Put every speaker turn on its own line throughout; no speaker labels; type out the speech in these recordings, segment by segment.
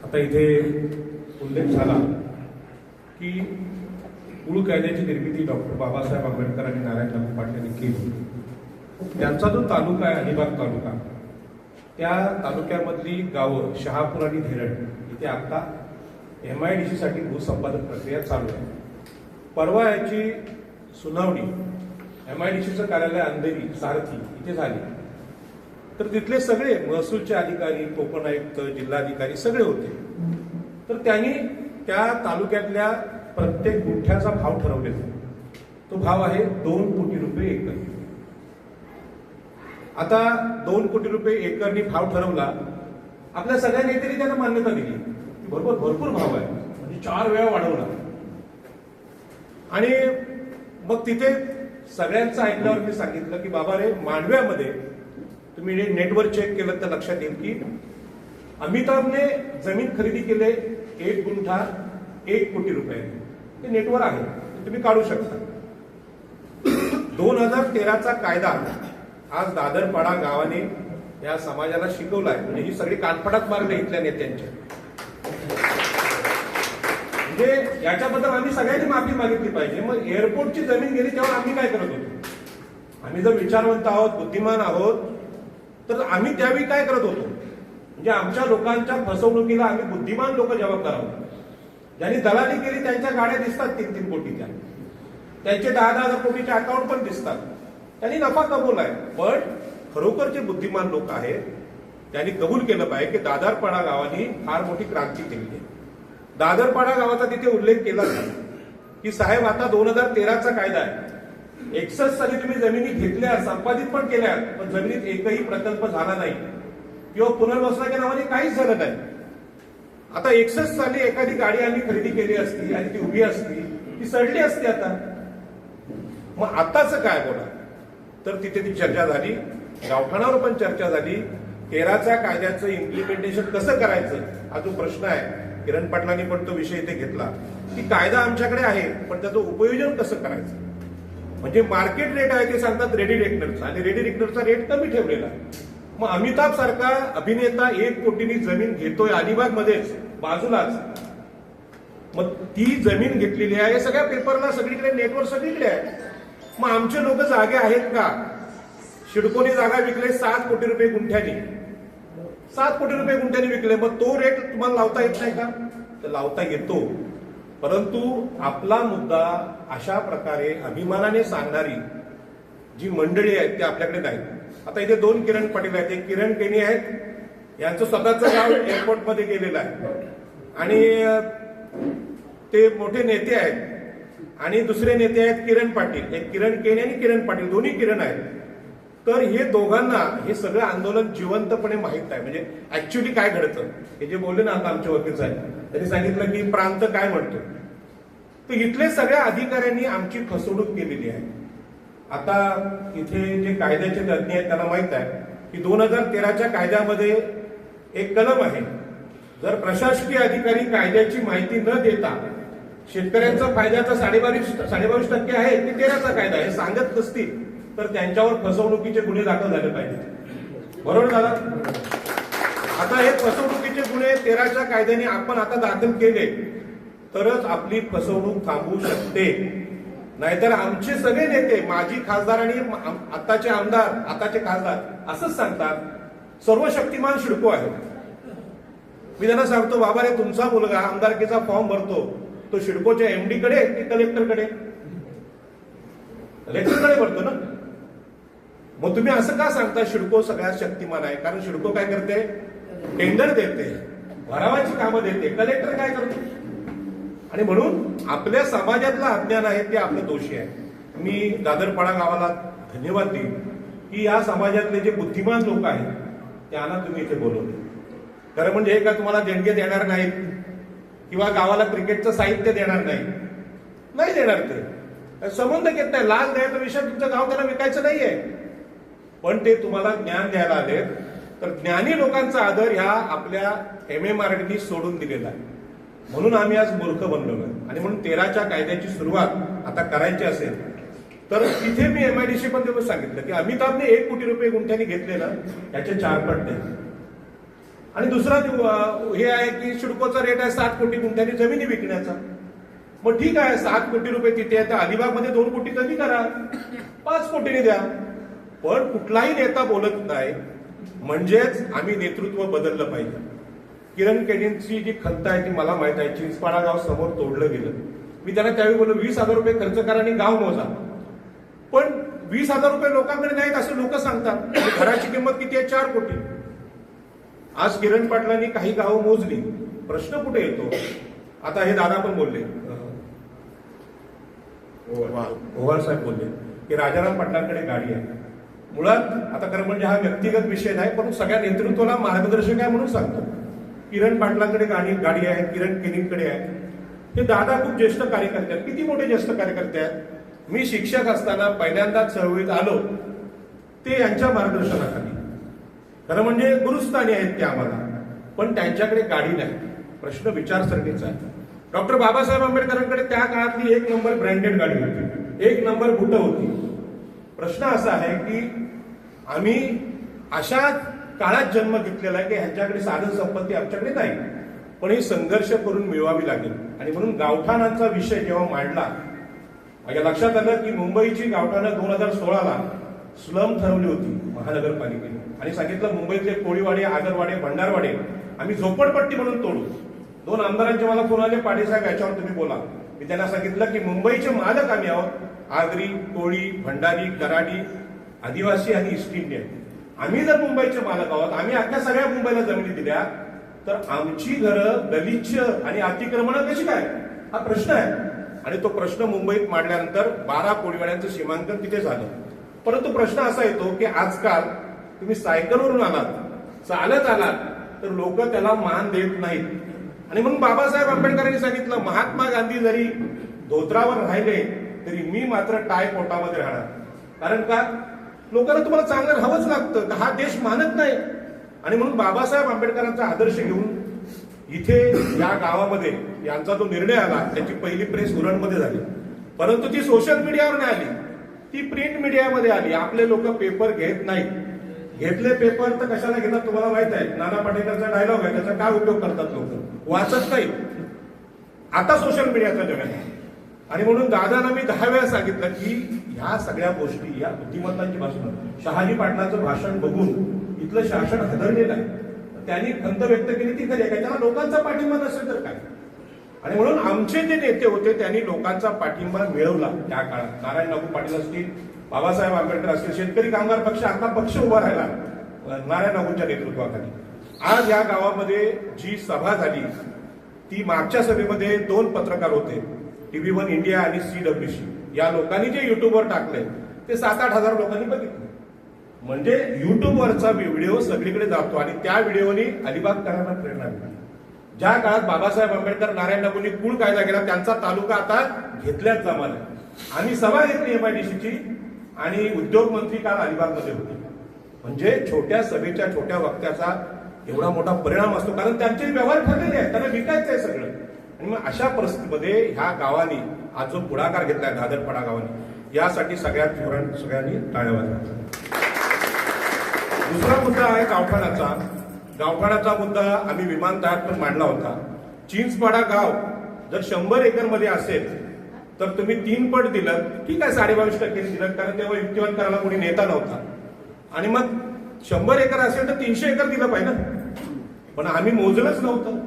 आता इथे उल्लेख झाला की कुळ कायद्याची निर्मिती डॉक्टर बाबासाहेब आंबेडकर आणि नारायण दामोदर पाटील यांनी केली. त्यांचा जो तालुका आहे अलिबाग तालुका, त्या तालुक्यामधली गावं शहापूर आणि धेरड इथे आता MIDC साठी भूसंपादन प्रक्रिया चालू आहे. परवा याची सुनावणी MIDCचं कार्यालय अंधेरी सारथी इथे झाली. तर तिथले सगळे महसूलचे अधिकारी, कोकण आयुक्त, जिल्हाधिकारी सगळे होते. तर त्यांनी त्या तालुक्यातल्या प्रत्येक गुंठ्याचा भाव ठरवलेला. तो भाव आहे 2 कोटी रुपये एकर. आता 2 कोटी रुपये एकरनी भाव ठरवला. आपल्या सगळ्या नेत्यांनी त्यांना मान्यता दिली. बरोबर, भरपूर भाव आहे, म्हणजे 4 वेळा वाढवला. आणि मग तिथे सगळ्यांचं ऐकल्यावर मी सांगितलं की बाबा रे, मांडव्यामध्ये तुम्ही नेटवर चेक केलं तर लक्षात येईल की अमिताभने जमीन खरेदी केले 1 गुंठा 1 कोटी रुपये. ते नेटवर आहे, तुम्ही काढू शकता. 2013चा कायदा आज दादरपाडा गावाने या समाजाला शिकवलाय. म्हणजे ही सगळी कानफटात मारली इथल्या नेत्यांच्या. म्हणजे याच्याबद्दल आम्ही सगळ्यांनी माफी मागितली पाहिजे. मग एअरपोर्टची जमीन गेली तेव्हा आम्ही काय करत होतो? आम्ही जर विचारवंत आहोत, बुद्धिमान आहोत, तर आम्ही त्यावेळी काय करत होतो? म्हणजे आमच्या लोकांच्या फसवणुकीला आम्ही बुद्धिमान लोक जबाबदार आहोत. ज्यांनी दलाली केली त्यांच्या गाड्या दिसतात 3-3 कोटीच्या, त्यांचे 10,000 कोटीचे अकाउंट पण दिसतात. त्यांनी नफा कमवलाय. पण खरोखरचे बुद्धिमान लोक आहेत, त्यांनी कबूल केलं पाहिजे की दादरपाडा गावाने फार मोठी क्रांती केली आहे. दादरपाडा गावाचा तिथे उल्लेख केला की साहेब आता 2013चा कायदा आहे. 61 साली तुम्ही जमिनी घेतल्या, संपादित पण केल्या, पण जमिनीत एकही प्रकल्प झाला नाही किंवा पुनर्वसनाच्या नावाने काहीच झालं नाही. आता 61 साली एखादी गाडी आम्ही खरेदी केली असती आणि ती उभी असती, ती सडली असती. आता मग आताच काय बोला? तर तिथे ती चर्चा झाली, गावठाणावर पण चर्चा झाली. 13च्या कायद्याचं इम्प्लिमेंटेशन कसं करायचं हा जो प्रश्न आहे, किरण पाटलांनी पण तो विषय इथे घेतला की कायदा आमच्याकडे आहे, पण त्याचं उपयोजन कसं करायचं. म्हणजे मार्केट रेट आहे ते सांगतात रेडी रेकनरचा, आणि रेडी रेकनरचा रेट कमी ठेवलेला. मग अमिताभ सारखा अभिनेता 1 कोटीनी जमीन घेतोय अलिबाग मध्येच बाजूलाच. मग ती जमीन घेतलेली आहे, सगळ्या पेपरला सगळीकडे, नेटवर सगळीकडे आहे. मग आमचे लोक जागे आहेत का? शिडकोने जागा विकले 7 कोटी रुपये गुंठ्यानी, 7 कोटी रुपये गुंठ्यानी विकले. मग तो रेट तुम्हाला लावता येत नाही का? तर लावता येतो. परंतु आपला मुद्दा अशा प्रकारे अभिमानाने सांगणारी जी मंडळी आहेत ती आपल्याकडे नाही. आता इथे 2 किरण पाटील आहेत. एक किरण केनी आहेत, यांचं स्वतःचं गाव एअरपोर्टमध्ये गेलेलं आहे, आणि ते मोठे नेते आहेत. आणि दुसरे नेते आहेत किरण पाटील, एक किरण केनी आणि किरण पाटील, दोन्ही किरण आहेत. तर हे दोघांना हे सगळं आंदोलन जिवंतपणे माहीत आहे. म्हणजे ऍक्च्युली काय घडतं हे जे बोलले ना आता आमचे वकील साहेब, त्यांनी सांगितलं की प्रांत काय म्हणतो. तर इथले सगळ्या अधिकाऱ्यांनी आमची फसवणूक केलेली आहे. आता इथे जे कायद्याचे तज्ञ आहेत त्यांना माहित आहे की 2013च्या कायद्यामध्ये एक कलम आहे, जर प्रशासकीय अधिकारी कायद्याची माहिती न देता शेतकऱ्यांचा फायद्याचा 22.5% आहे ते 13चा कायदा हे सांगत नसतील तर त्यांच्यावर फसवणुकीचे गुन्हे दाखल झाले पाहिजे. बरोबर दादा? आता हे फसवणुकीचे गुन्हे 13च्या कायद्याने आपण आता दाखल केले तरच आपली फसवणूक थांबवू शकते. नाहीतर आमचे सगळे नेते, माजी खासदार आणि आताचे आमदार, आताचे खासदार असंच सांगतात सर्व शक्तिमान शिडको आहे. मी त्यांना सांगतो, बाबा रे, तुमचा मुलगा आमदारकीचा फॉर्म भरतो, तो शिडकोच्या MD कडे की कलेक्टरकडे? कलेक्टरकडे भरतो ना. मग तुम्ही असं का सांगता शिडको सगळ्यात शक्तिमान आहे? कारण शिडको काय करते? टेंडर देते, भरावाची कामं देते. कलेक्टर काय करतो? आणि म्हणून आपल्या समाजातलं अज्ञान आहे ते आपलं दोषी आहे. मी दादरपाडा गावाला धन्यवाद देईन की या समाजातले जे बुद्धिमान लोक आहेत त्यांना तुम्ही इथे बोलवले. खरं म्हणजे हे का तुम्हाला देणगे देणार नाहीत किंवा गावाला क्रिकेटचं साहित्य देणार नाही देणार. ते संबंध घेत नाही. लाच द्यायचा विषय, तुमचं गाव त्यांना विकायचं नाहीये, पण ते तुम्हाला ज्ञान द्यायला आले. तर ज्ञानी लोकांचा आदर ह्या आपल्या MMRDनी सोडून दिलेला आहे. म्हणून आम्ही आज मूर्ख बनलो. आणि म्हणून 13च्या कायद्याची सुरुवात आता करायची असेल तर तिथे मी MIDC पण तेव्हा सांगितलं की अमिताभने 1 कोटी रुपये गुंठ्याने घेतले ना, त्याचे 4 पट नाही. आणि दुसरा हे आहे की सिडकोचा रेट आहे 7 कोटी गुंठ्यांनी जमिनी विकण्याचा. मग ठीक आहे, 7 कोटी रुपये तिथे आहे, तर अलिबागमध्ये 2 कोटी कमी करा, 5 कोटीने द्या. पण कुठलाही नेता बोलत नाही, म्हणजेच आम्ही नेतृत्व बदललं पाहिजे. किरण केडींची जी खंत आहे ती मला माहित आहे. चिंचपाडा गाव समोर तोडलं गेलं. मी त्यांना त्यावेळी बोललो 20,000 रुपये खर्च करा आणि गाव मोजा. पण 20,000 रुपये लोकांकडे नाहीत असं लोक सांगतात. घराची किंमत किती आहे? 4 कोटी. आज किरण पाटलांनी काही गावं मोजली. प्रश्न कुठे येतो? आता हे दादा पण बोलले, ओव्हाळ साहेब बोलले की राजाराम पाटलांकडे गाडी आहे. मुळात आता खरं म्हणजे हा व्यक्तिगत विषय नाही, पण सगळ्या नेतृत्वाला मार्गदर्शक आहे म्हणून सांगतो. किरण पाटलांकडे गाडी आहे, किरण केनींकडे आहे. हे दादा खूप ज्येष्ठ कार्यकर्ते आहेत. किती मोठे ज्येष्ठ कार्यकर्ते आहेत. मी शिक्षक असताना पहिल्यांदा चळवळीत आलो ते यांच्या मार्गदर्शनाखाली. खरं म्हणजे गुरुस्थानी आहेत ते आम्हाला, पण त्यांच्याकडे गाडी नाही. प्रश्न विचारसरणीचा आहे. डॉक्टर बाबासाहेब आंबेडकरांकडे त्या काळातली 1 नंबर ब्रँडेड गाडी होती, 1 नंबर बुटं होती. प्रश्न असा आहे की आम्ही अशा काळात जन्म घेतलेला आहे की ह्यांच्याकडे साधन संपत्ती आमच्याकडे नाही, पण ही संघर्ष करून मिळवावी लागेल. आणि म्हणून गावठाणांचा विषय जेव्हा मांडला, माझ्या लक्षात आलं की मुंबईची गावठाणं 2016ला स्लम ठरवली होती महानगरपालिकेने आणि सांगितलं मुंबईतले कोळीवाडे, आगरवाडे, भंडारवाडे आम्ही झोपडपट्टी म्हणून तोडू. 2 आमदारांचे मला फोन आले, पाटील साहेब याच्यावर तुम्ही बोला. मी त्यांना सांगितलं की मुंबईचे मालक आम्ही आहोत, आगरी, कोळी, भंडारी, कराडी, आदिवासी आणि ईस्ट इंडियन. आम्ही जर मुंबईचे मालक आहोत, आम्ही अख्ख्या सगळ्या मुंबईला जमिनी दिल्या, तर आमची घरं गलिच्छ आणि अतिक्रमण कशी काय? हा प्रश्न आहे. आणि तो प्रश्न मुंबईत मांडल्यानंतर 12 कोळीवाड्यांचं सीमांकन तिथे झालं. परंतु प्रश्न असा येतो की आजकाल तुम्ही सायकलवरून आलात, चालत आलात, तर लोक त्याला मान देत नाहीत. आणि म्हणून बाबासाहेब आंबेडकरांनी सांगितलं महात्मा गांधी जरी धोत्रावर राहिले तरी मी मात्र टाय कोटामध्ये राहणार. कारण का? लोकांना तुम्हाला चांगलं राहावंच लागतं, हा देश मानत नाही. आणि म्हणून बाबासाहेब आंबेडकरांचा आदर्श घेऊन इथे या गावामध्ये यांचा जो निर्णय आला त्याची पहिली प्रेस उरणमध्ये झाली. परंतु ती सोशल मीडियावर नाही आली, ती प्रिंट मीडियामध्ये आली. आपले लोक पेपर घेत नाहीत. घेतले पेपर तर कशाला घेतात तुम्हाला माहित आहे. नाना पाटेकरचा डायलॉग आहे, त्याचा काय उपयोग करतात लोक? वाचत नाही. आता सोशल मीडियाचा जग आहे. आणि म्हणून दादांना मी 10 वेळा सांगितलं की ह्या सगळ्या गोष्टी, या बुद्धिमत्तांची भाषण, शहाजी पाटलांचं भाषण बघून इथलं शासन हादरलेलं आहे. त्यांनी खंत व्यक्त केली ती खरी आहे, त्याला लोकांचा पाठिंबा नसेल तर काय. आणि म्हणून आमचे जे नेते होते त्यांनी लोकांचा पाठिंबा मिळवला त्या काळात. नारायण नागू पाटील असतील, बाबासाहेब आंबेडकर असतील, शेतकरी कामगार पक्ष, आता पक्ष उभा राहिला नारायण नागूंच्या नेतृत्वाखाली. आज या गावामध्ये जी सभा झाली ती मागच्या सभेमध्ये 2 पत्रकार होते, TV1 इंडिया आणि CWC. या लोकांनी जे युट्यूबवर टाकले ते 7-8 हजार लोकांनी बघितले. म्हणजे युट्यूबवरचा व्हिडिओ सगळीकडे जातो आणि त्या व्हिडिओनी अलिबागकरांना प्रेरणा मिळाली. ज्या काळात बाबासाहेब आंबेडकर, नारायण नागूंनी कुळ कायदा केला त्यांचा तालुका आता घेतल्याच जमाला. आम्ही सभा घेतली MIDCची आणि उद्योग मंत्री काल अलिबागमध्ये होते. म्हणजे छोट्या सभेच्या, छोट्या वक्त्याचा एवढा मोठा परिणाम असतो, कारण त्यांचे व्यवहार ठरलेले आहेत, त्यांना विकायचं आहे सगळं. आणि मग अशा परिस्थितीमध्ये ह्या गावांनी आज जो पुढाकार घेतलाय दादरपाडा गावांनी, यासाठी सगळ्यांनी टाळ्या वाजवा. दुसरा मुद्दा आहे गावठाणाचा. गावठाणाचा मुद्दा आम्ही विमानतळात पण मांडला होता. चिंचपाडा गाव जर 100 एकर मध्ये असेल तर तुम्ही 3 पट दिलं, ठीक आहे, 22.5% दिलं, कारण तेव्हा युक्तिवाद करायला कोणी नेता नव्हता. आणि मग 100 एकर असेल तर 300 एकर दिलं पाहिजे ना. पण आम्ही मोजलंच नव्हतं.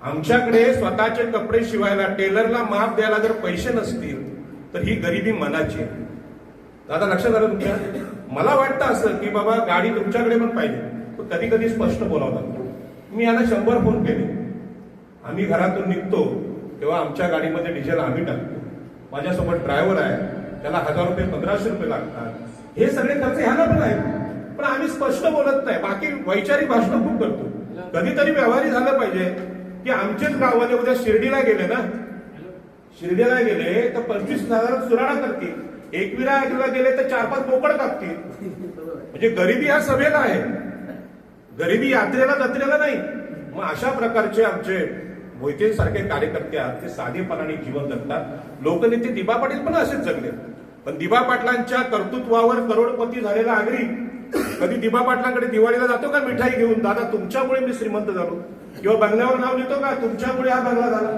आमच्याकडे स्वतःचे कपडे शिवायला, टेलरला माप द्यायला जर पैसे नसतील तर ही गरिबी मनाची आहे. दादा लक्षात आलं तुमच्या? मला वाटतं असं की बाबा गाडी तुमच्याकडे पण पाहिजे, पण कधी कधी स्पष्ट बोलावं लागतं. मी यांना 100 फोन केले. आम्ही घरातून निघतो तेव्हा आमच्या गाडीमध्ये डिझेल आम्ही टाकतो. माझ्यासोबत ड्रायव्हर आहे, त्याला 1000 रुपये, 1500 रुपये लागतात. हे सगळे खर्च ह्याला पण आहेत, पण आम्ही स्पष्ट बोलत नाही. बाकी वैचारिक भाषण खूप करतो. कधीतरी व्यवहारी झालं पाहिजे की आमचेच गाववाले उद्या शिर्डीला गेले ना, शिर्डीला गेले तर 25,000 सुराणा करतील, एकविरा गेले तर 4-5 बोकड कापतील. म्हणजे गरिबी ह्या सभेला आहे, गरिबी यात्रेला जत्रेला नाही. मग अशा प्रकारचे आमचे मोहिते सारखे कार्यकर्ते आहेत, ते साधेपणाने जीवन जगतात. लोकनेते दिबा पाटील पण असेच जगले. पण दिबा पाटलांच्या कर्तृत्वावर करोडपती झालेला आगरी कधी दिबा पाटलांकडे दिवाळीला जातो का मिठाई घेऊन, दादा तुमच्यामुळे मी श्रीमंत झालो, किंवा बंगल्यावर नाव लिहितो का तुमच्यामुळे हा बंगला झाला.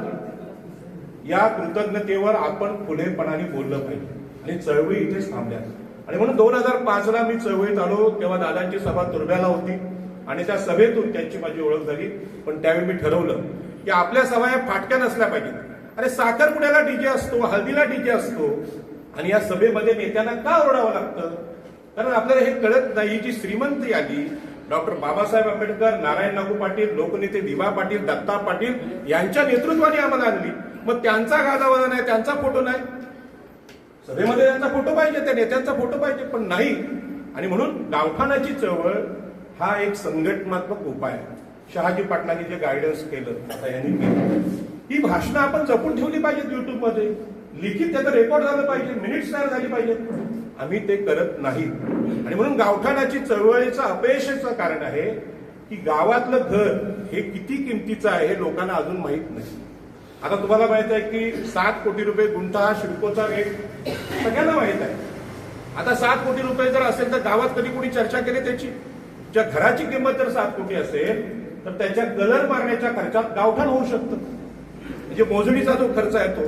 या कृतज्ञतेवर आपण खुलेपणाने बोललं पाहिजे. आणि चळवळी इथेच थांबल्या. आणि म्हणून 2005ला मी चळवळीत आलो तेव्हा दादांची सभा तुर्ब्याला होती आणि त्या सभेतून त्यांची माझी ओळख झाली. पण त्यावेळी मी ठरवलं की आपल्या सभा या फाटक्या नसल्या पाहिजेत. अरे साखरपुड्याला डीजे असतो, हळदीला डीजे असतो, आणि या सभेमध्ये नेत्यांना का ओरडावं लागतं? कारण आपल्याला हे कळत नाही, जी श्रीमंती आली डॉक्टर बाबासाहेब आंबेडकर, नारायण नागू पाटील, लोकनेते दिवा पाटील, दत्ता पाटील यांच्या नेतृत्वाने आम्हाला आणली. मग त्यांचा गाजावाजा नाही, त्यांचा फोटो नाही, सभेमध्ये त्यांचा फोटो पाहिजे, त्या नेत्यांचा फोटो पाहिजे, पण नाही. आणि म्हणून गावठाणाची चळवळ हा एक संघटनात्मक उपाय आहे. शहाजी पाटलांनी जे गायडन्स केलं, आता यांनी केलं, ही भाषणं आपण जपून ठेवली पाहिजेत युट्यूबमध्ये, लिखित त्याचं रेकॉर्ड झालं पाहिजे, मिनिट्स तयार झाली पाहिजेत. आम्ही ते करत नाही. आणि म्हणून गावठाणाची चळवळीचं अपयशाचं कारण आहे की गावातलं घर हे किती किमतीचं आहे हे लोकांना अजून माहीत नाही. आता तुम्हाला माहित आहे की 7 कोटी रुपये गुंठा हा सिडकोचा रेट सगळ्यांना माहित आहे. आता 7 कोटी रुपये जर असेल तर गावात कधी कोणी चर्चा केली त्याची? ज्या घराची किंमत जर 7 कोटी असेल तर त्याच्या कलर मारण्याच्या खर्चात गावठाण होऊ शकतं, म्हणजे मोजणीचा जो खर्च आहे तो.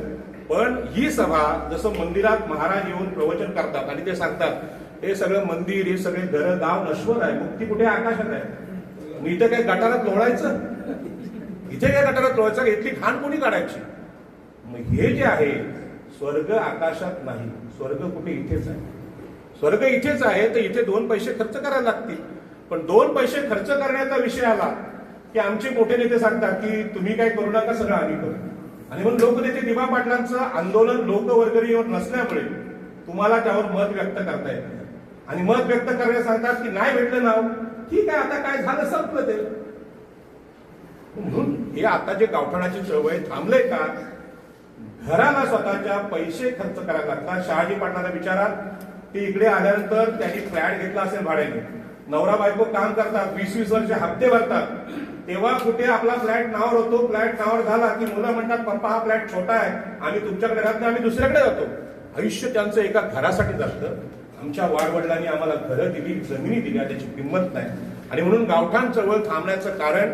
पण ही सभा जसं मंदिरात महाराज येऊन प्रवचन करतात आणि ते सांगतात हे सगळं मंदिर, हे सगळे घर, गाव नश्वर आहे, मुक्ती कुठे आकाशात आहे. मग इथं काय गटारात लोळायचं? इथे काय गटारात लोळायचं? इथली घाण कोणी काढायची? मग हे जे आहे स्वर्ग आकाशात नाही, स्वर्ग कुठे इथेच आहे. स्वर्ग इथेच आहे तर इथे 2 पैसे खर्च करायला लागतील. पण 2 पैसे खर्च करण्याचा विषय आला की आमचे मोठे नेते सांगतात की तुम्ही काय करू नका, सगळं आम्ही करू. आणि म्हणून लोकनेते दिवा पाटलांचं आंदोलन लोकवर्गणीवर नसल्यामुळे तुम्हाला त्यावर मत व्यक्त करता येत नाही. आणि मत व्यक्त करायला सांगतात की नाही भेटलं नाव, ठीक आहे, आता काय झालं संपलं ते. म्हणून हे आता जे गावठाणाची चळवळ थांबलंय का? घराला स्वतःच्या पैसे खर्च करायला लागतात. शहाजी पाटलांना विचारा, ते इकडे आल्यानंतर त्यांनी फ्लॅट घेतला असेल भाड्याने, नवरा बायको काम करतात, 20-20 वर्ष हप्ते भरतात, तेव्हा कुठे आपला फ्लॅट नावावर होतो. फ्लॅट नावावर झाला की मुलं म्हणतात पप्पा हा फ्लॅट छोटा आहे, आम्ही तुमच्याकडे राहत नाही, आम्ही दुसऱ्याकडे जातो. आयुष्य त्यांचं एका घरासाठी जातं. आमच्या वाडवडिलांनी आम्हाला घरं दिली, जमिनी दिल्या, त्याची किंमत नाही. आणि म्हणून गावठाण चळवळ थांबण्याचं कारण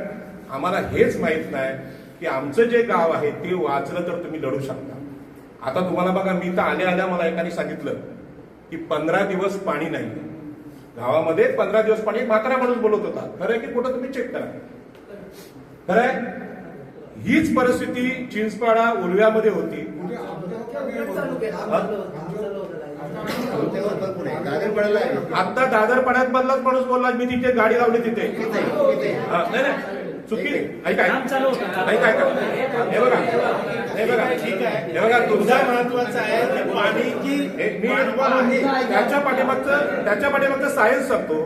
आम्हाला हेच माहित नाही की आमचं जे गाव आहे ते वाचलं तर तुम्ही लढू शकता. आता तुम्हाला बघा, मी तर आल्या मला एकाने सांगितलं की 15 दिवस पाणी नाही गावामध्ये, 15 दिवस पाणी. म्हातारा माणूस बोलत होता, खरं आहे की खोटं तुम्ही चेक करा. खरं आहे. हीच परिस्थिती चिंचपाडा उलव्यामध्ये होती. आता दादरपाड्यात मधलाच माणूस बोलला, मी तिथे गाडी लावली तिथे. नाही नाही चुकी, ऐका ऐका, हे बघा हे बघा हे बघा, तुमचा महत्वाचं आहे पाणी की त्याच्या पाठीमागचं सायन्स सांगतो.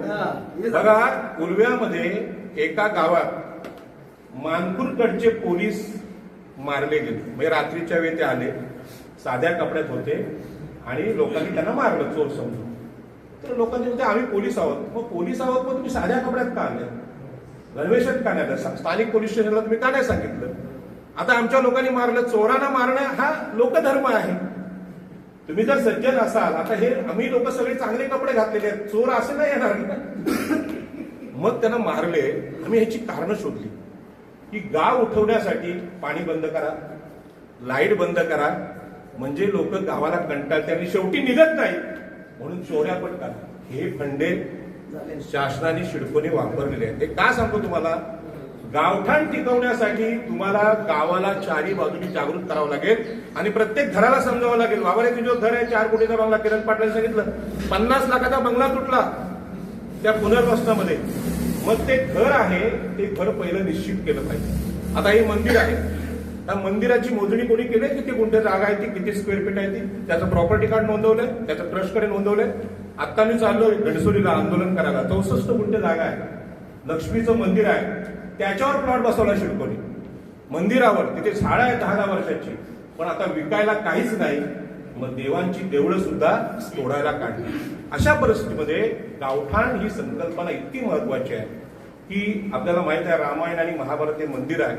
बघा, उलव्यामध्ये एका गावात मानपूरकडचे पोलीस मारले गेले. म्हणजे रात्रीच्या वेळी ते आले, साध्या कपड्यात होते आणि लोकांनी त्यांना मारलं चोर समजून. तर लोकांनी म्हणते आम्ही पोलीस आहोत. मग पोलीस आहोत, मग तुम्ही साध्या कपड्यात का आले? गणवेशात का नाही? स्थानिक पोलीस स्टेशनला तुम्ही का नाही सांगितलं? आता आमच्या लोकांनी मारलं. चोरांना मारणं हा लोकधर्म आहे. तुम्ही जर सज्जन असाल, आता हे आम्ही लोक सगळे चांगले कपडे घातलेले आहेत, चोर असे नाही येणार. मग त्यांना मारले. आम्ही ह्याची कारणं शोधली की गाव उठवण्यासाठी पाणी बंद करा, लाईट बंद करा, म्हणजे लोक गावाला कंटाळते आणि शेवटी निघत नाही, म्हणून चोऱ्या पण करा. हे फंडे शासनाने सिडकोने वापरलेले आहेत. ते का सांगतो तुम्हाला? गावठाण टिकवण्यासाठी तुम्हाला गावाला चारी बाजूनी जागृत करावं लागेल आणि प्रत्येक घराला समजावं लागेल. बाबारे तुझं घर आहे 4 कोटीचा बंगला, किरण पाटलांनी सांगितलं 50 लाखाचा बंगला तुटला त्या पुनर्वसनामध्ये. मग ते घर आहे, ते घर पहिलं निश्चित केलं पाहिजे. आता हे मंदिर आहे, त्या मंदिराची मोजणी कोणी केली? किती गुंठे जागा आहे ती, किती स्क्वेअर फीट आहे ती, त्याचं प्रॉपर्टी कार्ड नोंदवलंय, त्याचं ट्रस्टकडे नोंदवलंय. आता मी चाललोय घणसोलीला आंदोलन करायला, 64 गुंठे जागा आहे, लक्ष्मीचं मंदिर आहे, त्याच्यावर प्लॉट बसवला सिडकोने. मंदिरावर तिथे झाड आहे 10 वर्षाची, पण आता विकायला काहीच नाही. मग देवांची देवळं सुद्धा तोडायला काढली. अशा परिस्थितीमध्ये गावठाण ही संकल्पना इतकी महत्वाची आहे की आपल्याला माहित आहे रामायण आणि महाभारत हे मंदिर आहे.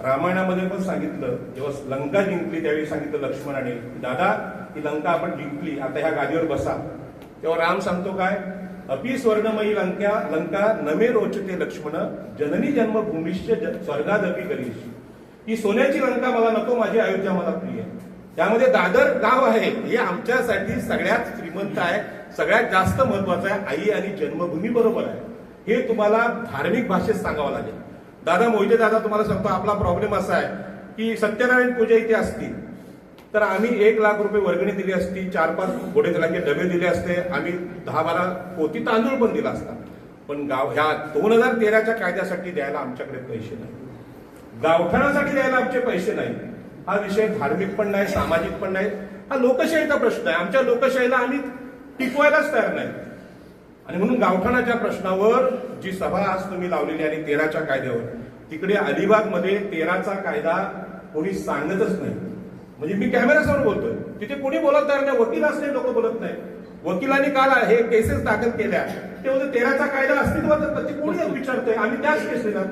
रामायणामध्ये पण सांगितलं, जेव्हा लंका जिंकली त्यावेळी सांगितलं लक्ष्मणाने, दादा ही लंका आपण जिंकली, आता ह्या गादीवर बसा. तेव्हा राम सांगतो काय, अपि स्वर्णमयी लंका नमे रोचते लक्ष्मण जननी जन्मभूमीश्च स्वर्गादपि गरीशी. ही सोन्याची लंका मला नको, माझी अयोध्या मला प्रिय. त्यामध्ये दादर गाव आहे, हे आमच्यासाठी सगळ्यात श्रीमंत आहे, सगळ्यात जास्त महत्वाचं आहे. आई आणि जन्मभूमी बरोबर आहे, हे तुम्हाला धार्मिक भाषेत सांगावं लागेल. दादा मोहिते दादा, तुम्हाला सांगतो, आपला प्रॉब्लेम असा आहे की सत्यनारायण पूजा इथे असती तर आम्ही 1 लाख रुपये वर्गणी दिली असती, 4-5 घोडे तेलाचे डबे दिले असते, आम्ही 10-12 पोती तांदूळ पण दिला असता. पण ह्या 2013च्या कायद्यासाठी द्यायला आमच्याकडे पैसे नाही, गावठाणासाठी द्यायला आमचे पैसे नाही. हा विषय धार्मिक पण नाही, सामाजिक पण नाही, हा लोकशाहीचा प्रश्न आहे. आमच्या लोकशाहीला आम्ही टिकवायलाच तयार नाही. आणि म्हणून गावठाणाच्या प्रश्नावर जी सभा आज तुम्ही लावलेली आणि 13च्या कायद्यावर, तिकडे अलिबागमध्ये 13चा कायदा कोणी सांगतच नाही. म्हणजे मी कॅमेऱ्यासमोर बोलतोय, तिथे कोणी बोलत तयार नाही, वकील असले लोक बोलत नाही. वकिलांनी काल हे केसेस दाखल केल्या, ते होते 13चा कायदा अस्तित्वात, ते कोणी विचारतोय, आम्ही त्याच केस देणार.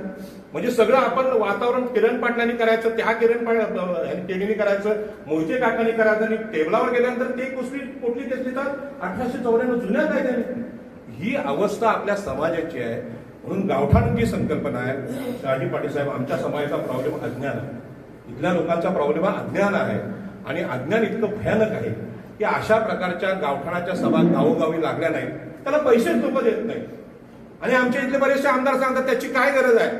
म्हणजे सगळं आपण वातावरण किरण पाटलांनी करायचं, त्या केलीने करायचं, मोहिते काकांनी करायचं, आणि टेबलावर गेल्यानंतर ते कुठली केस देतात 1894 जुन्या कायद्याने. ही अवस्था आपल्या समाजाची आहे. म्हणून गावठाणाची संकल्पना आहे. शहाजी पाटील साहेब, आमच्या समाजाचा प्रॉब्लेम अज्ञान आहे, इथल्या लोकांचा प्रॉब्लेम हा अज्ञान आहे. आणि अज्ञान इतकं भयानक आहे की अशा प्रकारच्या गावठाणाच्या सभा गावोगावी लागल्या नाहीत, त्याला पैसेच लोक देत नाहीत. आणि आमच्या इथले बरेचसे आमदार सांगतात त्याची काय गरज आहे,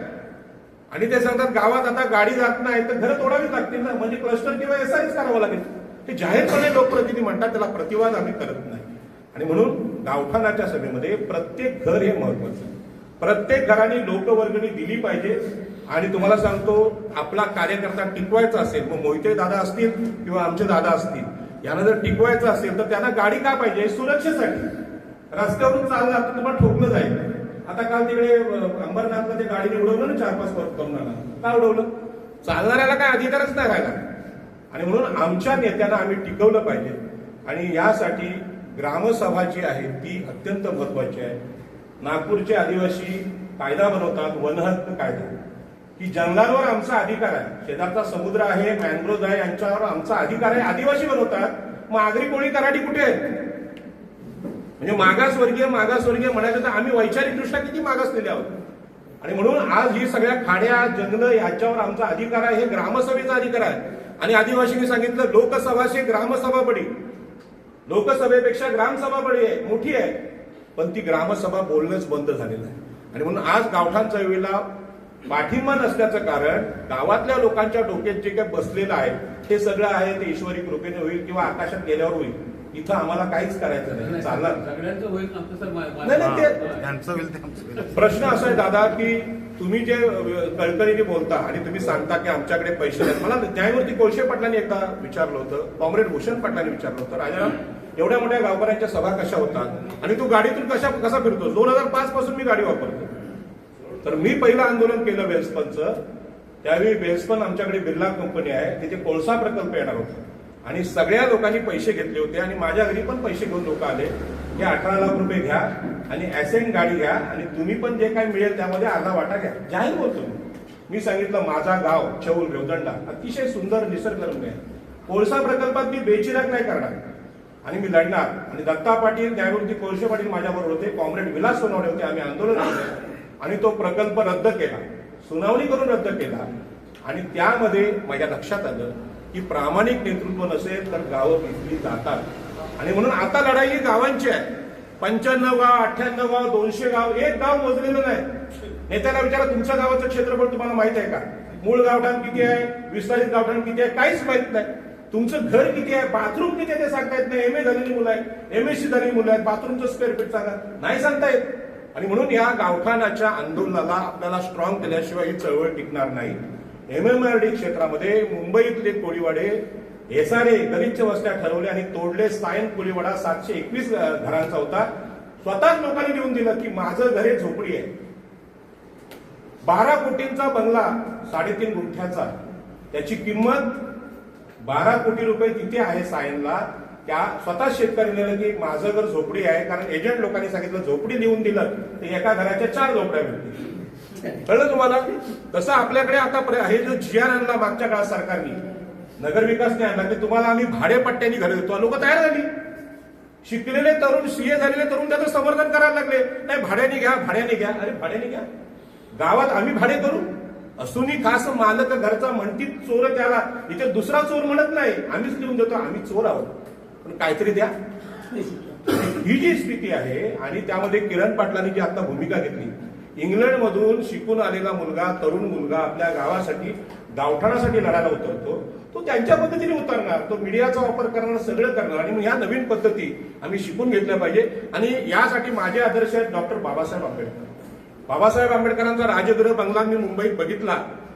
आणि ते सांगतात गावात आता गाडी जात नाही तर घरं तोडावीच लागतील ना, म्हणजे क्लस्टर किंवा एसआयच करावं लागेल. हे जाहीरपणे लोकप्रतिनिधी म्हणतात, त्याला प्रतिवाद आम्ही करत नाही. आणि म्हणून गावठाणाच्या सभेमध्ये प्रत्येक घर हे महत्वाचं आहे. प्रत्येक घराने लोकवर्गणी दिली पाहिजे. आणि तुम्हाला सांगतो, आपला कार्यकर्ता टिकवायचा असेल, मग मोहिते दादा असतील किंवा आमचे दादा असतील, यांना जर टिकवायचं असेल तर त्यांना गाडी का पाहिजे, सुरक्षेसाठी. रस्त्यावरून चालला तर तुम्हाला ठोकलं जाईल. आता काल तिकडे अंबरनाथला ते गाडीने उडवलं ना 4-5 तरुणांना, का उडवलं? चालणाऱ्याला काय अधिकारच नाही राहिला. आणि म्हणून आमच्या नेत्यांना आम्ही टिकवलं पाहिजे. आणि यासाठी ग्रामसभा जी आहे ती अत्यंत महत्वाची आहे. नागपूरचे आदिवासी कायदा बनवतात, वनहक्क कायदा, की जंगलांवर आमचा अधिकार आहे, शेजारचा समुद्र आहे, मॅनग्रोव्ह आहे, यांच्यावर आमचा अधिकार आहे, आदिवासी बनवतात. मग आगरी कोळी कराडी कुठे आहे? म्हणजे मागासवर्गीय म्हणायचं तर आम्ही वैचारिकदृष्ट्या किती मागासलेले आहोत. आणि म्हणून आज ही सगळ्या खाड्या जंगलं याच्यावर आमचा अधिकार आहे, हे ग्रामसभेचा अधिकार आहे. आणि आदिवासींनी सांगितलं लोकसभा से ग्रामसभा बडी, लोकसभेपेक्षा ग्रामसभा बडी आहे, मोठी आहे. पण ती ग्रामसभा बोलणंच बंद झालेलं आहे. आणि म्हणून आज गावठाण चळवळीला पाठिंबा नसल्याचं कारण गावातल्या लोकांच्या डोक्यात जे काही बसलेलं आहे ते सगळं आहे ते ईश्वरी कृपेने होईल किंवा आकाशात गेल्यावर होईल. इथं आम्हाला काहीच करायचं नाही, चालणार
सगळ्यांचं होईल.
प्रश्न असा आहे दादा की तुम्ही जे कळकळीने बोलता आणि तुम्ही सांगता की आमच्याकडे पैसे नाहीत. मला न्यायमूर्ती कोळशे पाटलांनी एकदा विचारलं होतं, कॉम्रेड भूषण पाटलांनी विचारलं होतं, राजाराम एवढ्या मोठ्या गावकऱ्यांच्या सभा कशा होतात आणि तू गाडीतून कसा फिरतो? 2005 पासून मी गाडी वापरतो. तर मी पहिलं आंदोलन केलं वेल्सपनचं. त्यावेळी वेल्सपन आमच्याकडे बिर्ला कंपनी आहे, तिथे कोळसा प्रकल्प येणार होता आणि सगळ्या लोकांनी पैसे घेतले होते आणि माझ्या घरी पण पैसे घेऊन लोक आले की 18 लाख रुपये घ्या आणि ऍसेंट गाडी घ्या आणि तुम्ही पण जे काही मिळेल त्यामध्ये अर्धा वाटा घ्या. जाहीर बोलतो मी सांगितलं माझा गाव चौल रेवदंडा अतिशय सुंदर निसर्गरम्य आहे, कोळसा प्रकल्पात मी बेचिराग नाही करणार आणि मी लढणार. आणि दत्ता पाटील, न्यायमूर्ती कोळशे पाटील माझ्याबरोबर होते, कॉम्रेड विलास सोनवणे होते, आम्ही आंदोलन केलं आणि तो प्रकल्प रद्द केला, सुनावणी करून रद्द केला. आणि त्यामध्ये माझ्या लक्षात आलं की प्रामाणिक नेतृत्व नसेल तर गावं पिकली जातात. आणि म्हणून आता लढाई ही गावांची आहे. 95 गाव, 98 गाव, 200 गाव, एक गाव मोजलेलं नाही. नेत्याला विचारा तुमच्या गावाचं क्षेत्रफळ तुम्हाला माहित आहे का? मूळ गावठाण किती आहे, विस्तारित गावठाण किती आहे, काहीच माहित नाही. तुमचं घर किती आहे, बाथरूम किती आहे ते सांगता येत नाही. एमए झालेली मुलं आहेत, एमएससी झालेली मुलं आहेत, बाथरूमचं स्क्वेअर फीट सांगा, नाही सांगता येत. आणि म्हणून या गावठाणाच्या आंदोलनाला आपल्याला स्ट्रॉंग केल्याशिवाय ही चळवळ टिकणार नाही. एमएमआरडी क्षेत्रामध्ये मुंबईतले कोळीवाडे एसआरए गलिच्छ वस्त्या ठरवल्या आणि तोडले. सायन कोळीवाडा 721 घरांचा होता, स्वतःच लोकांनी लिहून दिलं की माझं घर हे झोपडी आहे. 12 कोटींचा बंगला 3.5 गुंठ्याचा, त्याची किंमत 12 कोटी रुपये तिथे आहे सायनला. त्या स्वतः शेतकरी लिहिलं की माझं घर झोपडी आहे, कारण एजंट लोकांनी सांगितलं झोपडी लिहून दिलं तर एका घराच्या 4 झोपड्या मिळतील. कळलं तुम्हाला? तसं आपल्याकडे आता हे जो GR आणला मागच्या काळात सरकारने, नगरविकासने आणला की तुम्हाला आम्ही भाडेपट्ट्याने घर देतो, लोक तयार झाली. शिकलेले तरुण, सीए झालेले तरुण त्याचं समर्थन करायला लागले, नाही भाड्याने घ्या, भाड्याने घ्या. अरे भाड्याने घ्या, गावात आम्ही भाडे करू. असूनही खास मालक घरचा म्हणतीत चोर त्याला, इथे दुसरा चोर म्हणत नाही, आम्हीच लिहून देतो आम्ही चोर आहोत, पण काहीतरी द्या. ही जी स्थिती आहे. आणि त्यामध्ये किरण पाटलांनी जी आता भूमिका घेतली, इंग्लंडमधून शिकून आलेला मुलगा, तरुण मुलगा आपल्या गावासाठी, गावठाणासाठी लढायला उतरतो, तो त्यांच्या पद्धतीने उतरणार, तो मीडियाचा वापर करणार, सगळं करणार. आणि ह्या नवीन पद्धती आम्ही शिकून घेतल्या पाहिजे. आणि यासाठी माझे आदर्श आहेत डॉक्टर बाबासाहेब आंबेडकर. बाबासाहेब आंबेडकरांचा राजगृह बंगला मी मुंबईत बघितला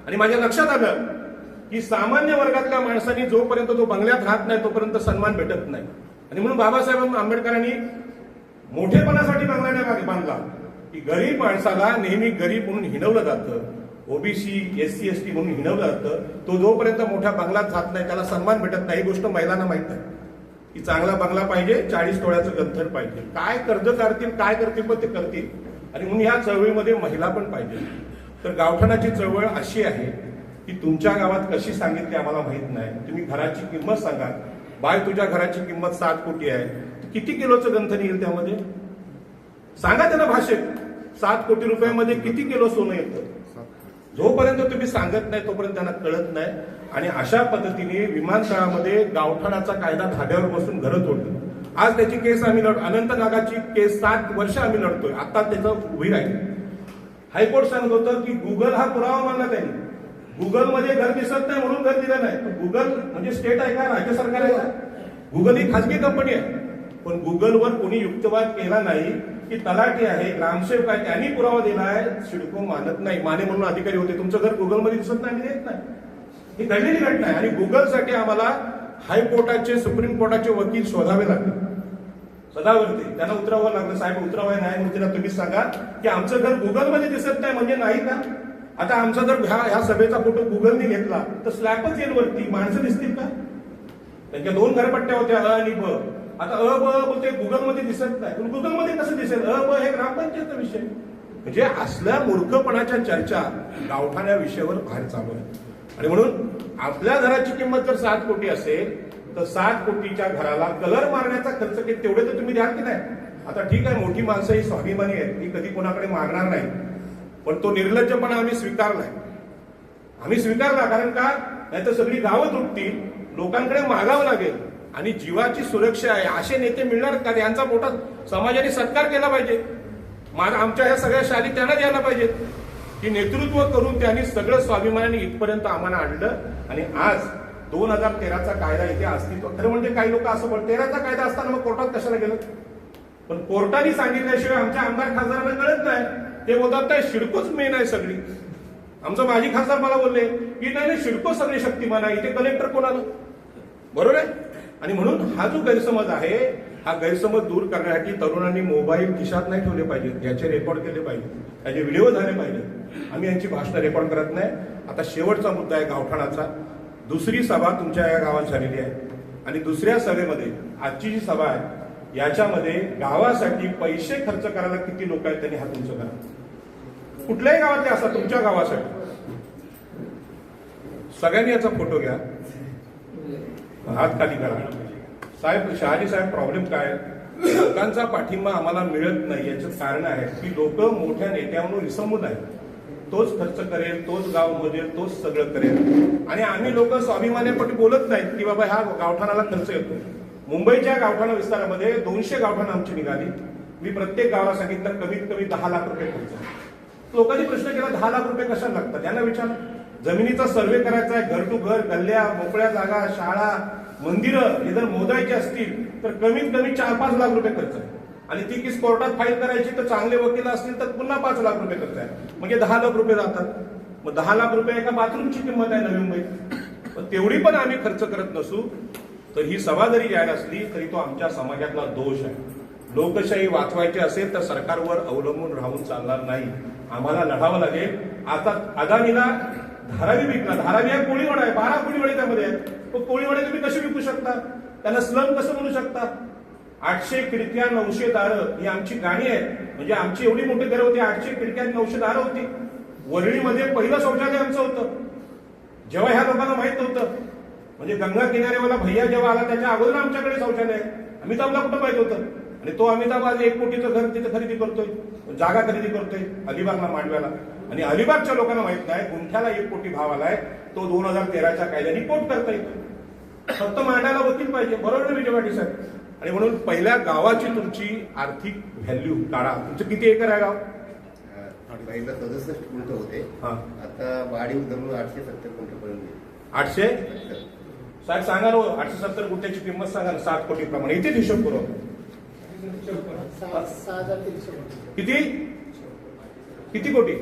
आणि माझ्या लक्षात आलं की सामान्य वर्गातल्या माणसांनी जोपर्यंत तो बंगल्यात राहत नाही तोपर्यंत सन्मान भेटत नाही. आणि म्हणून बाबासाहेब आंबेडकरांनी मोठेपणासाठी बंगला नाही बांधला की गरीब माणसाला नेहमी गरीब म्हणून हिणवलं जातं, ओबीसी, एससी, एसटी म्हणून हिणवलं जातं. तो जोपर्यंत मोठ्या बंगल्यात जात नाही त्याला सन्मान भेटत नाही. ही गोष्ट महिलांना माहित नाही की चांगला बंगला पाहिजे, 40 तोळ्याचं गंथर पाहिजे. काय कर्ज काढतील, काय करतील, पण ते करतील. आणि म्हणून या चळवळीमध्ये महिला पण पाहिजे. तर गावठाणाची चळवळ अशी आहे की तुमच्या गावात कशी सांगितली आम्हाला माहित नाही. तुम्ही घराची किंमत सांगा. बाय, तुझ्या घराची किंमत 7 कोटी आहे, किती किलोचं गंथन येईल त्यामध्ये सांगा त्यांना भाषेत. 7 कोटी रुपयामध्ये किती किलो सोनं येतं. जोपर्यंत तुम्ही सांगत नाही तोपर्यंत त्यांना कळत नाही. आणि अशा पद्धतीने विमानतळामध्ये गावठाणाचा कायदा धाब्यावर बसून घरं तोडलं. आज त्याची केस आम्ही अनंत नागाची केस 7 वर्ष आम्ही लढतोय. आता त्याचं उभी राहील. हायकोर्ट सांगत होतं की गुगल हा पुरावा मानला त्यांनी. गुगलमध्ये घर दिसत नाही म्हणून घर दिलं नाही. गुगल म्हणजे स्टेट आहे का, राज्य सरकार आहे का? गुगल ही खासगी कंपनी आहे. पण गुगलवर कोणी युक्तिवाद केला नाही की तलाठी आहे, ग्रामसेवक आहे, त्यांनी पुरावा दिला आहे. सिडको मानत नाही. माने म्हणून अधिकारी होते, तुमचं घर गुगलमध्ये दिसत नाही, देत नाही. ही घडलेली घटना आहे. आणि गुगलसाठी आम्हाला हायकोर्टाचे, सुप्रीम कोर्टाचे वकील शोधावे लागले. सदावर्ती त्यांना उतरावं लागलं. साहेब उतरावं, न्यायमूर्तीला तुम्हीच सांगा की आमचं घर गुगलमध्ये दिसत नाही म्हणजे नाही का? आता आमचा जर ह्या सभेचा फोटो गुगलने घेतला तर स्लॅपच येईल वरती, माणसं दिसतील का? त्यांच्या 2 घरपट्ट्या होत्या, अ आणि ब. आता अ ब बोलते गुगलमध्ये दिसत नाही, पण गुगलमध्ये कसं दिसेल? अ ब हे ग्रामपंचायतचा विषय. म्हणजे असल्या मूर्खपणाच्या चर्चा गावठाण्या विषयावर बाहेर चालू आहे. आणि म्हणून आपल्या घराची किंमत जर 7 कोटी असेल तर 7 कोटीच्या घराला कलर मारण्याचा खर्च किती तेवढे तर तुम्ही द्याल की नाही? आता ठीक आहे, मोठी माणसं ही स्वाभिमानी आहेत, ती कधी कोणाकडे मागणार नाही. पण तो निर्लज्जपणा आम्ही स्वीकारलाय. आम्ही स्वीकारला कारण का, नाही तर सगळी गावं तुटतील, लोकांकडे मागावं लागेल. आणि जीवाची सुरक्षा आहे असे नेते मिळणार का? यांचा मोठा समाजाने सत्कार केला पाहिजे. आमच्या ह्या सगळ्या शाली त्यांना द्यायला पाहिजेत की नेतृत्व करून त्यांनी सगळं स्वाभिमानाने इथपर्यंत आम्हाला आणलं. आणि आज 2013चा कायदा इथे अस्तित्व, खरं म्हणजे काही लोक असं म्हणतात 13चा कायदा असताना मग कोर्टात कशाला गेलं? पण कोर्टाने सांगितल्याशिवाय आमच्या आमदार खासदारांना कळत नाही. ते बोलतात नाही शिडकोच मेन आहे सगळी. आमचं माजी खासदार मला बोलले की नाही शिडको सगळे शक्तिमान आहे, इथे कलेक्टर कोण आलं? बरोबर आहे. आणि म्हणून हा जो गैरसमज आहे, हा गैरसमज दूर करण्यासाठी तरुणांनी मोबाईल खिशात नाही ठेवले पाहिजेत, याचे रेकॉर्ड केले पाहिजे, त्याचे व्हिडिओ झाले पाहिजे. आम्ही यांची भाषणं रेकॉर्ड करत नाही. आता शेवटचा मुद्दा आहे गावठाणाचा. दुसरी सभा तुमच्या या गावात झालेली आहे आणि दुसऱ्या सभेमध्ये आजची जी सभा आहे याच्यामध्ये गावासाठी पैसे खर्च करायला किती लोक आहेत त्यांनी हात उंच करा. कुठल्याही गावातले असा तुमच्या गावासाठी सगळ्यांनी याचा फोटो घ्या, हात खाली करा. साहेब, शहाजी साहेब, प्रॉब्लेम काय? लोकांचा पाठिंबा आम्हाला मिळत नाही. याचं कारण आहे की लोक मोठ्या नेत्यांवर विसंबून आहेत. तोच खर्च करेल, तोच गाव मोजेल, तोच सगळं करेल. आणि आम्ही लोक स्वाभिमानापोटी बोलत नाहीत की बाबा ह्या गावठाणाला खर्च येतो. मुंबईच्या गावठाणा विस्तारामध्ये 200 गावठाणं आमची निघाली. मी प्रत्येक गावाला सांगितलं कमीत कमी 10 लाख रुपये खर्च. लोकांनी प्रश्न केला 10 लाख रुपये कशाला लागतात? त्यांना विचार, जमिनीचा सर्व्हे करायचा आहे, घर टू घर, गल्ल्या, मोकळ्या जागा, शाळा, मंदिरं हे जर मोजायची असतील तर कमीत कमी 4-5 लाख रुपये खर्च आहे. आणि ती केस कोर्टात फाईल करायची तर चांगले वकील असतील तर पुन्हा 5 लाख रुपये खर्च आहे. म्हणजे 10 लाख रुपये जातात. मग 10 लाख रुपये एका बाथरूमची किंमत आहे नवी मुंबईत. पण तेवढी पण आम्ही खर्च करत नसू तर ही सभा जरी जाहीर असली तरी तो आमच्या समाजातला दोष आहे. लोकशाही वाचवायची असेल तर सरकारवर अवलंबून राहून चालणार नाही. आम्हाला लढावं लागेल. आता अदानीला धारावी विकला. धारावी हा कोळीवाड आहे, 12 कोळीवाडे त्यामध्ये आहेत. तो कोळीवाडे तुम्ही कसे विकू शकता? त्यांना स्लम कसं म्हणू शकता? 800 खिडक्या 900 दारं ही आमची गाणी आहे. म्हणजे आमची एवढी मोठी घरं होती, 800 खिडक्या 900 दारं होती. वरळीमध्ये पहिलं शौचालय आमचं होतं जेव्हा ह्या लोकांना माहित नव्हतं. म्हणजे गंगा किनारेवाला भैया जेव्हा आला त्याच्या अगोदर आमच्याकडे शौचालय आहे. अमिताभला कुठं पाहिजे होतं? आणि तो अमिताभ आज 1 कोटीचं घर तिथे खरेदी करतोय, जागा खरेदी करतोय अलिबागला, मांडव्याला. आणि अलिबागच्या लोकांना माहित नाही गुंठ्याला 1 कोटी भाव आलाय. तो 2013च्या कायद्याने कोट करता येतो. फक्त मांडायला वकील पाहिजे. बरोबर ना विजय पाटील साहेब? आणि म्हणून पहिल्या गावाची तुमची आर्थिक व्हॅल्यू काढा. तुमचं किती एकर आहे गाव?
पहिला 67 गुंठ होते, आता वाढीव जमीन 870 गुंठपर्यंत.
800 साहेब सांगा ना, 870 गुंठ्याची किंमत सांगा ना, 7 कोटी प्रमाणे. इथे हिशोब करू. किती किती कोटी?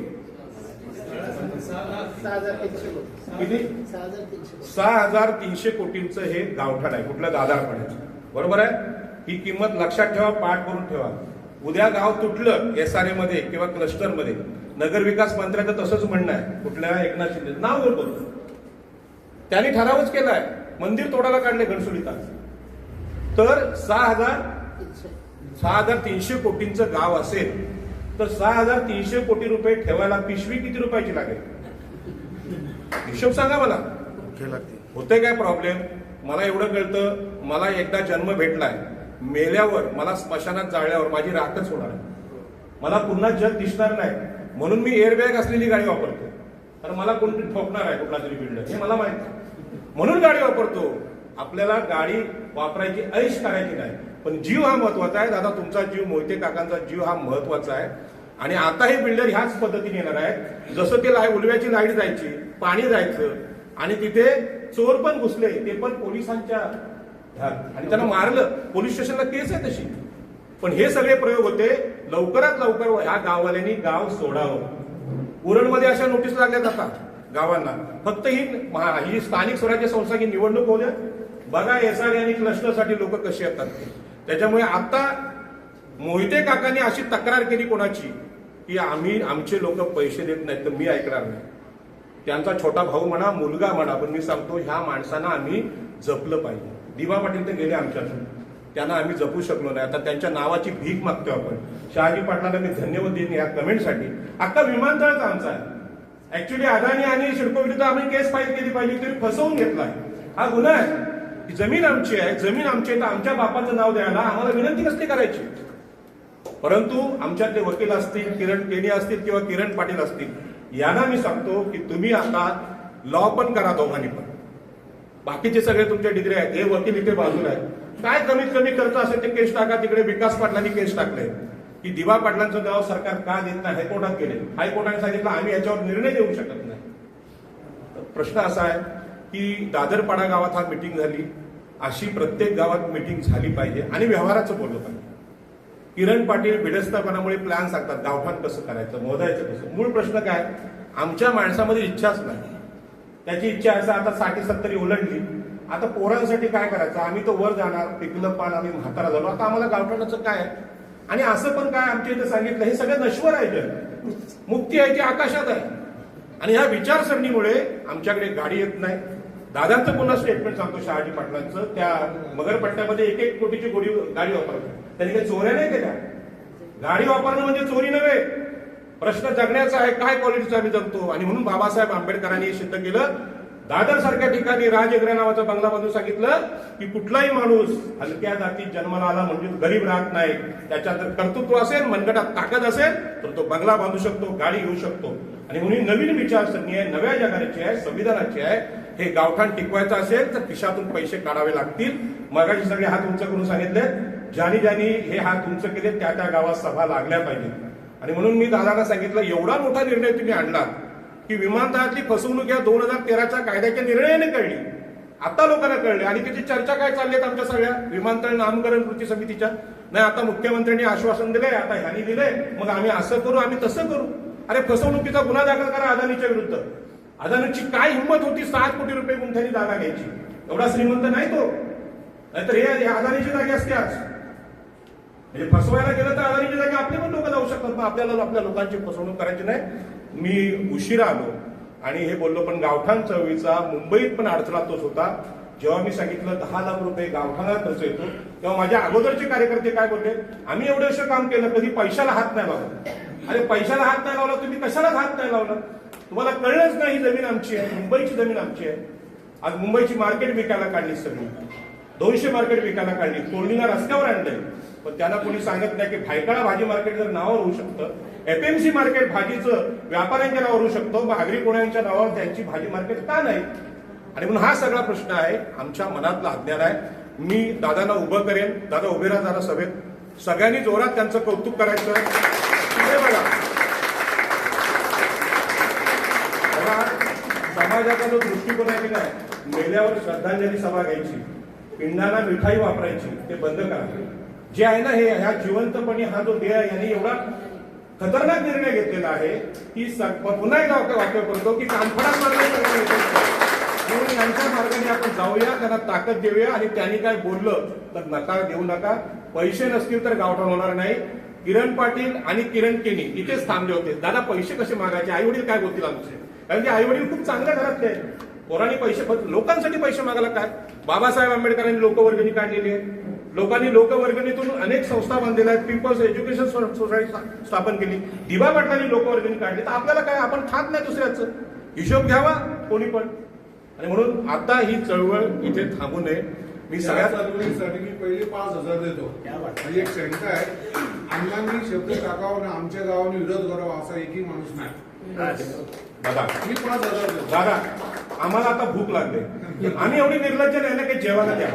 किती? 6,300 कोटींचं हे गावठाण आहे. कुठलं? दादारपणाचं. बरोबर आहे. ही किंमत लक्षात ठेवा, पाठ करून ठेवा. उद्या गाव तुटलं SRA मध्ये किंवा क्लस्टर मध्ये, नगरविकास मंत्र्याचं तसंच म्हणणं आहे. कुठल्या? एकनाथ शिंदे नाव बोलतो. त्यांनी ठरावच केलाय, मंदिर तोडायला काढले घनसोलीचा. तर 6,300 कोटींचं गाव असेल तर 6,300 कोटी रुपये ठेवायला पिशवी किती रुपयाची लागेल? हिशोब सांगा मला. होते काय प्रॉब्लेम? मला एवढं कळतं, मला एकदा जन्म भेटलाय, मेल्यावर मला स्मशानात जाळल्यावर माझी राखच होणार आहे. मला पुन्हा जग दिसणार नाही. म्हणून मी एअरबॅग असलेली गाडी वापरतो. तर मला कोणती ठोकणार आहे कुठला तरी बिल्डर, हे मला माहित आहे. म्हणून गाडी वापरतो. आपल्याला गाडी वापरायची, ऐश करायची नाही. पण जीव हा महत्वाचा आहे. दादा तुमचा जीव, मोहिते काकांचा जीव हा महत्वाचा आहे. आणि आता हे बिल्डर ह्याच पद्धतीने येणार आहे. जसं ते उलव्याची लाईट जायची, पाणी जायचं आणि तिथे चोर पण घुसले, ते पण पोलिसांच्या आणि त्यांना मारलं. पोलीस स्टेशनला केस आहे तशी. पण हे सगळे प्रयोग होते. लवकरात लवकर ह्या गाववाल्यांनी गाव सोडावं. उरणमध्ये अशा नोटीस लागल्या जातात गावांना. फक्त ही स्थानिक स्वराज्य संस्थांची निवडणूक होऊ द्या. बघा SRA आणि क्लस्टरसाठी लोक कसे येतात. त्याच्यामुळे आता मोहिते काकांनी अशी तक्रार केली कोणाची, की आमचे लोक पैसे देत नाहीत, तर मी ऐकणार नाही. त्यांचा छोटा भाऊ म्हणा, मुलगा म्हणा, पण मी सांगतो ह्या माणसांना आम्ही जपलं पाहिजे. दिवा पाटील तर गेले आमच्यातून, त्यांना आम्ही जपू शकलो नाही. आता त्यांच्या नावाची भीक मागतोय आपण. शहाजी पाटलांना मी धन्यवाद देईन या कमेंटसाठी. अख्खा विमानतळच आमचा आहे. ऍक्च्युली अदानी आणि सिडको विरुद्ध आम्ही केस फाईल केली पाहिजे. तुम्ही फसवून घेतलाय, हा गुन्हा आहे. ही जमीन आमची आहे, जमीन आमची आहे, तर आमच्या बापाचं नाव द्यायला आम्हाला विनंती कसली करायची? परंतु आमच्यातले वकील असतील, किरण केनी असतील किंवा किरण पाटील असतील, यांना मी सांगतो की तुम्ही आता लॉ पण करा दोघांनी पण. बाकीचे सगळे तुमच्या डिग्री आहेत, हे वकील इथे बाजूला आहेत. काय कमीत कमी खर्च असेल ते केस टाका. तिकडे विकास पाटलांनी केस टाकले की दिवा पाटलांचं नाव सरकार का देत नाही, हायकोर्टात गेले. हायकोर्टाने सांगितलं आम्ही याच्यावर निर्णय देऊ शकत नाही. प्रश्न असा आहे की दादरपाडा गावात हा मिटिंग झाली, अशी प्रत्येक गावात मिटिंग झाली पाहिजे आणि व्यवहाराचं बोललं पाहिजे. किरण पाटील बिडस्तपणामुळे प्लॅन सांगतात, गावठाण कसं करायचं, मोदायचं कसं. मूळ प्रश्न काय? आमच्या माणसामध्ये इच्छाच नाही. त्याची इच्छा असं आता 60-70 ओलांडली, आता पोरांसाठी काय करायचं? आम्ही तो वर जाणार, पिकलं पान, आम्ही म्हातारा झालो, आता आम्हाला गावठाणाचं काय? आणि असं पण काय आमच्या इथे सांगितलं, हे सगळं नश्वर आहे. जग मुक्ती आहे ती आकाशात आहे. आणि ह्या विचारसरणीमुळे आमच्याकडे गाडी येत नाही. दादांचं पुन्हा स्टेटमेंट सांगतो शहाजी पाटलांचं, त्या मगरपट्ट्यामध्ये 1-1 कोटीची गाडी वापरतात. त्यांनी काही चोऱ्या नाही केल्या. गाडी वापरणं म्हणजे चोरी नव्हे. प्रश्न जगण्याचा आहे, काय क्वालिटीचा आम्ही जगतो. आणि म्हणून बाबासाहेब आंबेडकरांनी हे सिद्ध केलं. दादर सारख्या ठिकाणी राजगिरा नावाचा बंगला बांधून सांगितलं की कुठलाही माणूस हलक्या जातीत जन्माला आला म्हणजे गरीब राहत नाही. त्याच्यात जर कर्तृत्व असेल, मनगटात ताकद असेल, तर तो बंगला बांधू शकतो, गाडी घेऊ शकतो. आणि म्हणून नवीन विचारसरणी आहे, नव्या जगाची आहे, संविधानाची आहे. हे गावठाण टिकवायचं असेल तर खिशातून पैसे काढावे लागतील. मगाशी सगळे हात उंच करून सांगितले, ज्यांनी हे हात उंच केले त्या त्या गावात सभा लागल्या पाहिजे. आणि म्हणून मी दादांना सांगितलं, एवढा मोठा निर्णय तुम्ही आणला की विमानतळातली फसवणूक या 2013च्या कायद्याच्या निर्णयाने कळली. आता लोकांना कळले. आणि त्याची चर्चा काय चालली आहे आमच्या सगळ्या विमानतळ नामकरण कृती समितीच्या. नाही, आता मुख्यमंत्र्यांनी आश्वासन दिलंय, आता ह्यांनी दिलंय, मग आम्ही असं करू, आम्ही तसं करू. अरे फसवणुकीचा गुन्हा दाखल करा अदानीच्या विरुद्ध. अदानीची काय हिंमत होती 7 कोटी रुपये गुंठ्यानी जागा घ्यायची? एवढा श्रीमंत नाही तो. नाहीतर हे अदानीची जागी असते आज. म्हणजे फसवायला गेलं तर अदानीची जागी आपले पण लोक जाऊ शकतात. मग आपल्याला आपल्या लोकांची फसवणूक करायची नाही. मी उशिरा आलो आणि हे बोललो, पण गावठाण चळवळीचा मुंबईत पण अडथळा तोच होता. जेव्हा मी सांगितलं 10 लाख रुपये गावठाणाला खर्च येतो, तेव्हा माझ्या अगोदरचे कार्यकर्ते काय बोलले, आम्ही एवढं वर्ष काम केलं, कधी पैशाला हात नाही लावला. अरे पैशाला हात नाही लावला, तुम्ही कशालाच हात नाही लावला? तुम्हाला कळलंच नाही ही जमीन आमची आहे, मुंबईची जमीन आमची आहे. आज मुंबईची मार्केट विकायला काढली सगळी. 200 मार्केट विकायला काढली, तोडणीला रस्त्यावर आणले, पण त्यांना कोणी सांगत नाही की भायखळा भाजी मार्केट जर नावावर होऊ शकतं, एपीएमसी मार्केट भाजीचं व्यापाऱ्यांच्या नावावर होऊ शकतो, मग आगरी कोळ्यांच्या नावावर त्यांची भाजी मार्केट का नाही? आणि म्हणून हा सगळा प्रश्न आहे, आमच्या मनातला अज्ञान आहे. मी दादांना उभं करेन, दादा उभे राहा जरा सभेत, सगळ्यांनी जोरात त्यांचं कौतुक करायचं. हे बघा समाजाचा जो दृष्टिकोन आहे की नाही, मेल्यावर श्रद्धांजली सभा घ्यायची, पिंडाला मिठाई वापरायची, ते बंद करा. जे आहे ना, हे ह्या जिवंतपणी हा जो देह यांनी एवढा खतरनाक निर्णय घेतलेला आहे की पुन्हा एकदा वाक्य करतो की कानफडात म्हणून यांच्या मार्गाने आपण जाऊया, त्यांना ताकद देऊया. आणि त्यांनी काय बोललं तर नकार देऊ नका. पैसे नसतील तर गावठाण होणार नाही. किरण पाटील आणि किरण केनी इथेच थांबले होते. दादा पैसे कसे मागायचे, आई वडील काय बोलतील आमचे? कारण की आई वडील खूप चांगल्या घरातले आहेत. पोरांनी पैसे, लोकांसाठी पैसे मागायला काय? बाबासाहेब आंबेडकरांनी लोकवर्गणी काढलेली आहे. लोकांनी लोकवर्गणीतून अनेक संस्था बांधलेल्या आहेत. पीपल्स एज्युकेशन सोसायटी स्थापन केली. दिबा पाटलांनी लोकवर्गणी काढली. तर आपल्याला काय, आपण खात नाही दुसऱ्याचं, हिशोब घ्यावा कोणी पण. आणि म्हणून आता ही चळवळ इथे थांबू नये. मी सगळ्यात
साठी मी पहिले 5,000 देतो. म्हणजे एक शंका आहे, अण्णांनी शब्द टाकावा आणि आमच्या गावाने विरोध करावा असा एकही माणूस नाही.
दादा
मी 5,000 देतो.
दादा आम्हाला आता भूक लागली, आम्ही एवढी निर्लज्ज नाही ना की जेवायला द्या.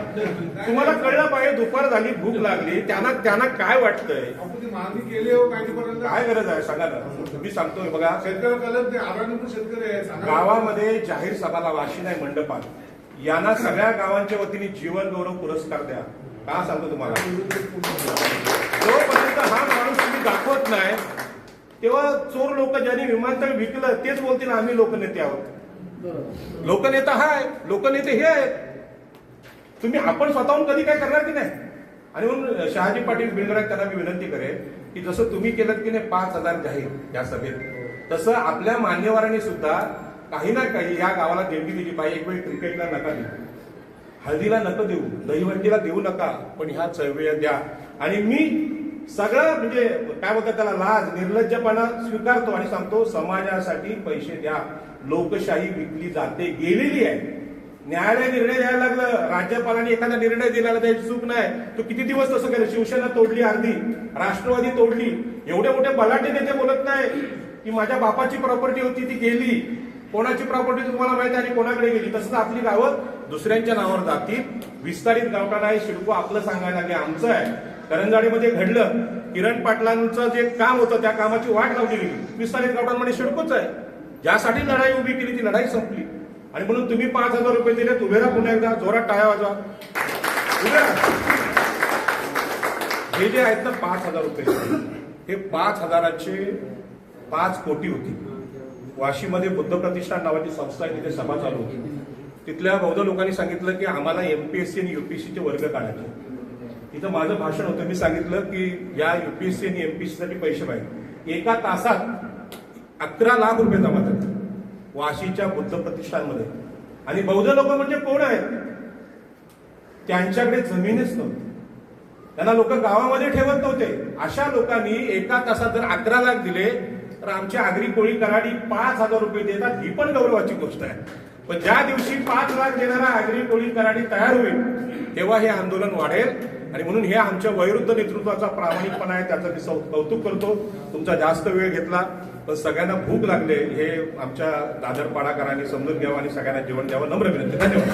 तुम्हाला कळलं पाहिजे, दुपार झाली, भूक लागली, त्यांना काय वाटतंय,
आपण ती मागणी केली हो काहीपर्यंत
काय गरज आहे सांगा ना. मी सांगतोय बघा,
शेतकरी कलम ते आराणी पण शेतकरी आहे. सांगा.
गावामध्ये जाहीर सभाला वाशी नाही मंडपात, यांना सगळ्या गावांच्या वतीने जीवन गौरव पुरस्कार द्या. का सांगतो तुम्हाला, जोपर्यंत हा माणूस तुम्ही दाखवत नाही, तेव्हा चोर लोक ज्यांनी विमानतळ विकलं तेच बोलतील आम्ही लोकनेते आहोत. लोकनेता हा आहे, लोकनेते हे आहेत. तुम्ही आपण स्वतःहून कधी काय करणार की नाही. आणि म्हणून शहाजी पाटील बिल्डर आहेत, त्यांना मी विनंती करेन की जसं तुम्ही केलं की नाही 5,000 जाहीर या सभेत, तसं आपल्या मान्यवरांनी सुद्धा काही ना काही या गावाला देणगी दिली पाहिजे. एक वेळ क्रिकेटला नका देऊ, हळदीला नको देऊ, दहीहंडीला देऊ नका, पण ह्या चळवळीला द्या. आणि मी सगळं म्हणजे काय बोलतात त्याला, लाज निर्लज्जपणा स्वीकारतो आणि सांगतो, समाजासाठी पैसे द्या. लोकशाही विकली जाते, गेलेली आहे. न्यायालय निर्णय द्यायला लागलं, राज्यपालांनी एखादा निर्णय दिला, त्याची चूक नाही. तो किती दिवस तसं केलं, शिवसेना तोडली अर्धी, राष्ट्रवादी तोडली. एवढे मोठे बलाढ्य नेते बोलत नाही की माझ्या बापाची प्रॉपर्टी होती ती गेली. कोणाची प्रॉपर्टी तुम्हाला माहिती आणि कोणाकडे गेली. तसंच आपली गावं दुसऱ्यांच्या नावावर जातील. विस्तारित गावठाण आहे, शिडको आपलं सांगायला लागले आमचं आहे. करंजाडीमध्ये घडलं, किरण पाटलांचं जे काम होतं त्या कामाची वाट लावली गेली. विस्तारित गावठाणमध्ये शिडकोच आहे. ज्यासाठी लढाई उभी केली ती लढाई संपली. आणि म्हणून तुम्ही 5,000 रुपये दिले, उभे राहा, पुन्हा एकदा जोरात टाळ्या वाजवा, उभे राहा. हे जे आहेत ना 5,000 रुपये, हे 5,000चे 5 कोटी होती. वाशीमध्ये बुद्ध प्रतिष्ठान नावाची संस्था आहे, तिथे सभा चालू होती. तिथल्या बौद्ध लोकांनी सांगितलं की आम्हाला एमपीएससी आणि युपीएससीचे वर्ग काढायचे. तिथं माझं भाषण होतं. मी सांगितलं की या युपीएससी आणि एमपीएससी साठी पैसे पाहिजे. एका तासात 11 लाख रुपये जमा करतात वाशीच्या बुद्ध प्रतिष्ठानमध्ये. आणि बौद्ध लोक म्हणजे कोण आहेत, त्यांच्याकडे जमीनच नव्हती, त्यांना लोक गावामध्ये ठेवत नव्हते. अशा लोकांनी एका तासात जर 11 लाख दिले तर आमची आगरी कोळी कराडी 5,000 रुपये देतात. ही पण गौरवाची गोष्ट आहे. पण ज्या दिवशी 5 लाख देणारा आगरी कोळी कराडी तयार होईल तेव्हा हे आंदोलन वाढेल. आणि म्हणून हे आमच्या वयोवृद्ध नेतृत्वाचा प्रामाणिकपणा आहे, त्याचं मी कौतुक करतो. तुमचा जास्त वेळ घेतला, पण सगळ्यांना भूक लागले हे आमच्या दादर पाडाकरांनी समजून घ्यावं आणि सगळ्यांना जेवण द्यावं. नम्र विनंती. धन्यवाद.